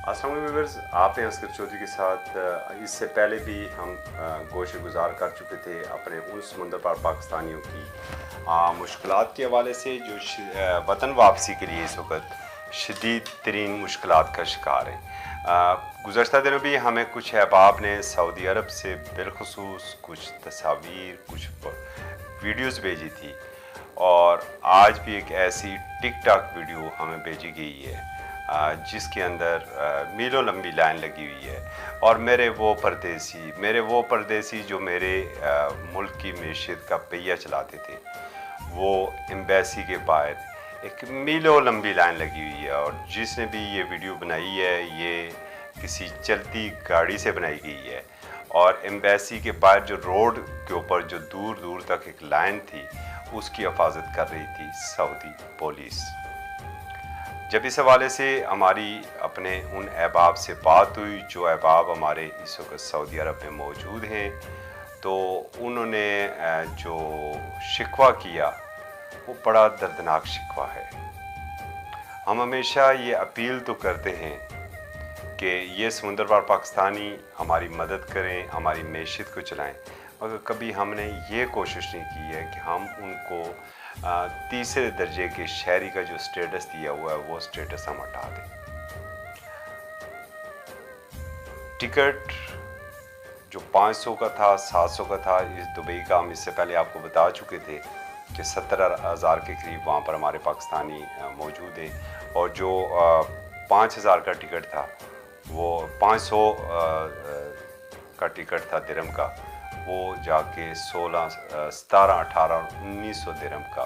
अस्सलाम वालेकुम व्यूअर्स, आप हैं असगर चौधरी के साथ। इससे पहले भी हम गोशे गुजार कर चुके थे अपने उन समुंदर पार पाकिस्तानियों की मुश्किलात के हवाले से जो वतन वापसी के लिए इस वक्त शदीद तरीन मुश्किलात का शिकार हैं। गुज़श्ता दिनों भी हमें कुछ अहबाब ने सऊदी अरब से बिलखसूस कुछ तस्वीर कुछ वीडियोज़ भेजी थी, और आज भी एक ऐसी टिक टाक वीडियो हमें भेजी गई है जिसके अंदर मीलों लंबी लाइन लगी हुई है। और मेरे वो परदेसी जो मेरे मुल्क की मैशियत का पहिया चलाते थे, वो एम्बेसी के बाहर एक मीलों लंबी लाइन लगी हुई है। और जिसने भी ये वीडियो बनाई है, ये किसी चलती गाड़ी से बनाई गई है। और एम्बेसी के बाहर जो रोड के ऊपर जो दूर दूर तक एक लाइन थी, उसकी हिफाजत कर रही थी सऊदी पुलिस। जब इस हवाले से हमारी अपने उन अहबाब से बात हुई जो अहबाब हमारे इस वक्त सऊदी अरब में मौजूद हैं, तो उन्होंने जो शिकवा किया वो बड़ा दर्दनाक शिकवा है। हम हमेशा ये अपील तो करते हैं कि ये समुंदर पार पाकिस्तानी हमारी मदद करें, हमारी मैशियत को चलाएं, मगर कभी हमने ये कोशिश नहीं की है कि हम उनको तीसरे दर्जे के शहरी का जो स्टेटस दिया हुआ है वो स्टेटस हम हटा दें। टिकट जो 500 का था, 700 का था, इस दुबई का हम इससे पहले आपको बता चुके थे कि 70,000 के करीब वहाँ पर हमारे पाकिस्तानी मौजूद हैं। और जो 5,000 का टिकट था, वो 500 का टिकट था दिरहम का, वो जाके 16, 17, 18, 1900 दिरहम का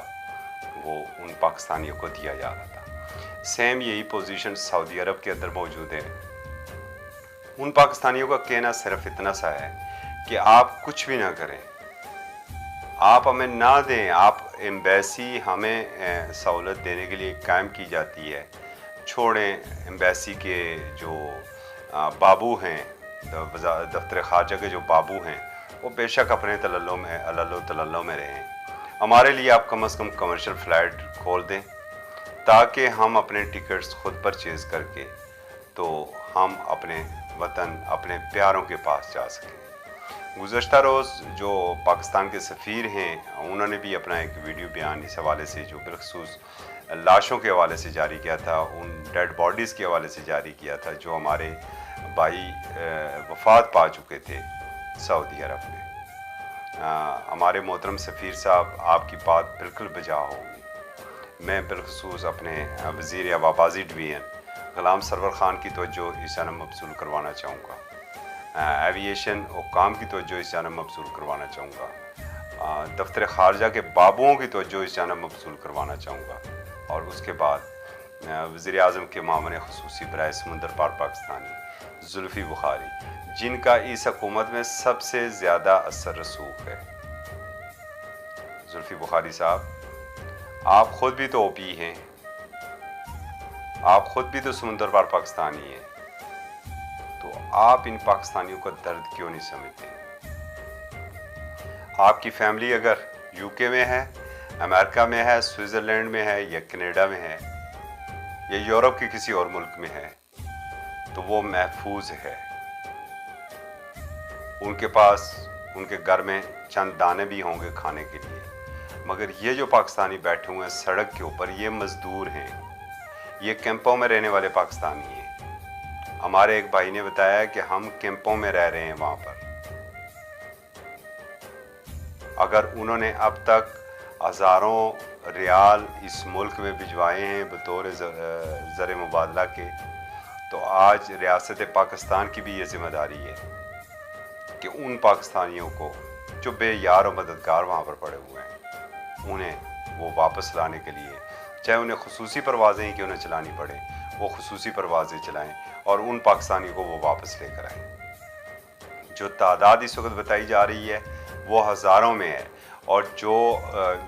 वो उन पाकिस्तानियों को दिया जा रहा था। सेम यही पोजीशन सऊदी अरब के अंदर मौजूद है। उन पाकिस्तानियों का कहना सिर्फ इतना सा है कि आप कुछ भी ना करें, आप हमें ना दें, आप एम्बेसी हमें सहूलत देने के लिए कायम की जाती है, छोड़ें। एम्बेसी के जो बाबू हैं, दफ्तर खारजा के जो बाबू हैं, वो बेशक अपने तलल्लो में रहें। हमारे लिए आप कम से कम कमर्शियल फ़्लाइट खोल दें ताकि हम अपने टिकट्स खुद परचेज़ करके तो हम अपने वतन, अपने प्यारों के पास जा सकें। गुज़श्ता रोज़ जो पाकिस्तान के सफ़ीर हैं, उन्होंने भी अपना एक वीडियो बयान इस हवाले से जो बिलखसूस लाशों के हवाले से जारी किया था, उन डेड बॉडीज़ के हवाले से जारी किया था जो हमारे भाई वफ़ात पा चुके थे सऊदी अरब में। हमारे मोहतरम सफ़ीर साहब, आपकी बात बिल्कुल बजा होगी। मैं बिलखसूस अपने वज़ीर आवाबाजी डिवीज़न ग़ुलाम सरवर ख़ान की तवज्जो इस जानब मबसूल करवाना चाहूँगा। एविएशन हुक्काम की तवज्जो इस जानब मबसूल करवाना चाहूँगा। दफ्तर खारजा के बाबुओं की तवज्जो इस जानब मबसूल करवाना चाहूँगा। और उसके बाद वज़ीर आज़म के मामले ख़ुसूसी बराए समुंदर पार पाकिस्तानी जुल्फ़ी बुखारी, जिनका इस हुकूमत में सबसे ज़्यादा असर रसूख है। जुल्फ़ी बुखारी साहब, आप ख़ुद भी तो ओपी हैं, आप ख़ुद भी तो समुंदर पार पाकिस्तानी हैं, तो आप इन पाकिस्तानियों का दर्द क्यों नहीं समझते? आपकी फैमिली अगर यूके में है, अमेरिका में है, स्विट्ज़रलैंड में है, या कनाडा में है, या यूरोप के किसी और मुल्क में है, तो वो महफूज है। उनके पास उनके घर में चंद दाने भी होंगे खाने के लिए। मगर ये जो पाकिस्तानी बैठे हुए हैं सड़क के ऊपर, ये मज़दूर हैं, ये कैंपों में रहने वाले पाकिस्तानी हैं। हमारे एक भाई ने बताया कि हम कैंपों में रह रहे हैं वहाँ पर। अगर उन्होंने अब तक हज़ारों रियाल इस मुल्क में भिजवाए हैं बतौर ज़र मुबादला के, तो आज रियासत पाकिस्तान की भी ये ज़िम्मेदारी है कि उन पाकिस्तानियों को जो बेयार और मददगार वहाँ पर पड़े हुए हैं, उन्हें वो वापस लाने के लिए, चाहे उन्हें ख़ुसूसी परवाज़ें ही क्यों न चलानी पड़े, वो ख़ुसूसी परवाज़ें चलाएं और उन पाकिस्तानियों को वो वापस लेकर आएँ। जो तादाद इस वक्त बताई जा रही है वो हज़ारों में है। और जो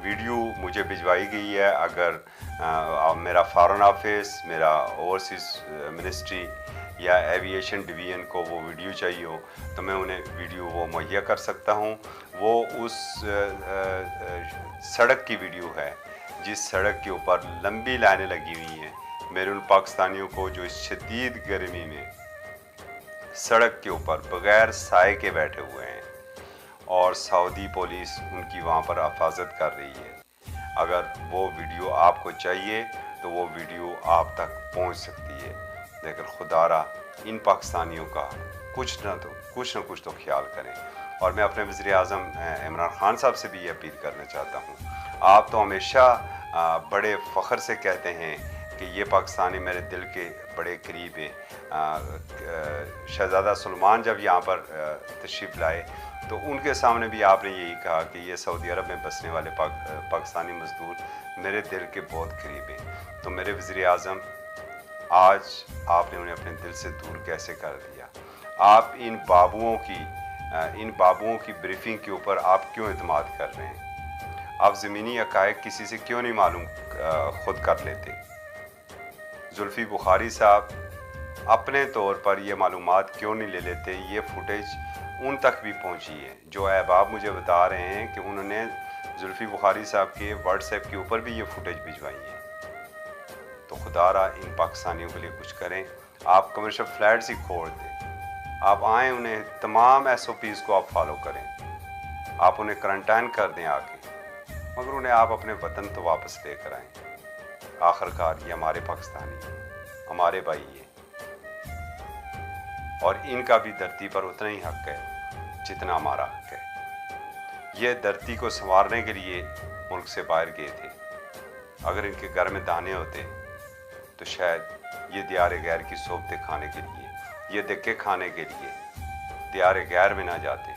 वीडियो मुझे भिजवाई गई है, अगर मेरा फ़ॉरेन ऑफिस, मेरा ओवरसीज़ मिनिस्ट्री या एविएशन डिवीज़न को वो वीडियो चाहिए हो, तो मैं उन्हें वीडियो वो मुहैया कर सकता हूँ। वो उस सड़क की वीडियो है जिस सड़क के ऊपर लंबी लाइनें लगी हुई हैं मेरे उन पाकिस्तानियों को जो इस शदीद गर्मी में सड़क के ऊपर बग़ैर साए के बैठे हुए हैं और सऊदी पुलिस उनकी वहाँ पर हिफाजत कर रही है। अगर वो वीडियो आपको चाहिए तो वो वीडियो आप तक पहुँच सकती है, लेकिन खुदारा इन पाकिस्तानियों का कुछ ना कुछ तो ख्याल करें। और मैं अपने वज़ीर आज़म इमरान खान साहब से भी ये अपील करना चाहता हूँ। आप तो हमेशा बड़े फ़ख्र से कहते हैं कि ये पाकिस्तानी मेरे दिल के बड़े करीब हैं। शहज़ादा सलमान जब यहाँ पर तशरीफ़ लाए तो उनके सामने भी आपने यही कहा कि ये सऊदी अरब में बसने वाले पाकिस्तानी मज़दूर मेरे दिल के बहुत करीब हैं। तो मेरे वज़ीर आज़म, आज आपने उन्हें अपने दिल से दूर कैसे कर दिया? आप इन बाबुओं की ब्रीफिंग के ऊपर आप क्यों एतमाद कर रहे हैं? आप ज़मीनी हक़ाइक़ किसी से क्यों नहीं मालूम ख़ुद कर लेते? जुल्फ़ी बुखारी साहब अपने तौर पर ये मालूमात क्यों नहीं ले लेते? ये फुटेज उन तक भी पहुंची है। जो अहबाब मुझे बता रहे हैं कि उन्होंने जुल्फ़ी बुखारी साहब के व्हाट्सएप के ऊपर भी ये फुटेज भिजवाई है। तो खुदारा इन पाकिस्तानियों के लिए कुछ करें। आप कमर्शियल फ्लैट्स ही खोल दें, आप आएँ, उन्हें तमाम SOPs को आप फॉलो करें, आप उन्हें क्वारंटाइन कर दें आके, मगर उन्हें आप अपने वतन तो वापस लेकर आएँ। आखिरकार ये हमारे पाकिस्तानी, हमारे भाई हैं और इनका भी धरती पर उतना ही हक है जितना हमारा हक है। ये धरती को संवारने के लिए मुल्क से बाहर गए थे। अगर इनके घर में दाने होते तो शायद ये दियार गैर की सोबतें खाने के लिए, ये धक्के खाने के लिए दियार गैर में ना जाते।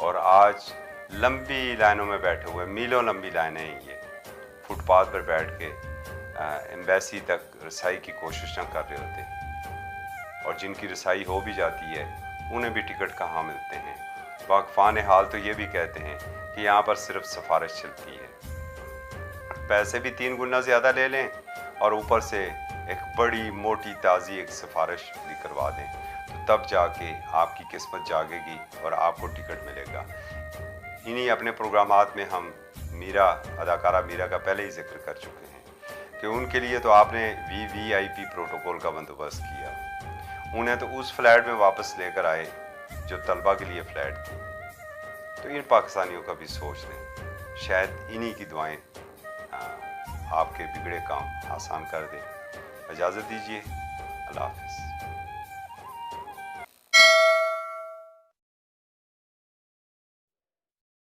और आज लंबी लाइनों में बैठे हुए, मीलों लंबी लाइनें हैं, ये फुटपाथ पर बैठ के एम्बेसी तक रसाई की कोशिश न कर रहे होते। और जिनकी रसाई हो भी जाती है उन्हें भी टिकट कहाँ मिलते हैं। वाक़फ़ान हाल तो ये भी कहते हैं कि यहाँ पर सिर्फ सिफारिश चलती है, पैसे भी 3 गुना ज़्यादा ले लें और ऊपर से एक बड़ी मोटी ताज़ी एक सिफारिश भी करवा दें, तो तब जाके आपकी किस्मत जागेगी और आपको टिकट मिलेगा। इन्हीं अपने प्रोग्रामात में हम अदाकारा मीरा का पहले ही जिक्र कर चुके हैं कि उनके लिए तो आपने VVIP प्रोटोकॉल का बंदोबस्त किया। उन्हें तो उस फ्लैट में वापस लेकर आए जो तलबा के लिए फ़्लैट थी। तो इन पाकिस्तानियों का भी सोच लें, शायद इन्हीं की दुआएं आपके बिगड़े काम आसान कर दें। इजाज़त दीजिए, अल्लाह हाफ़िज़।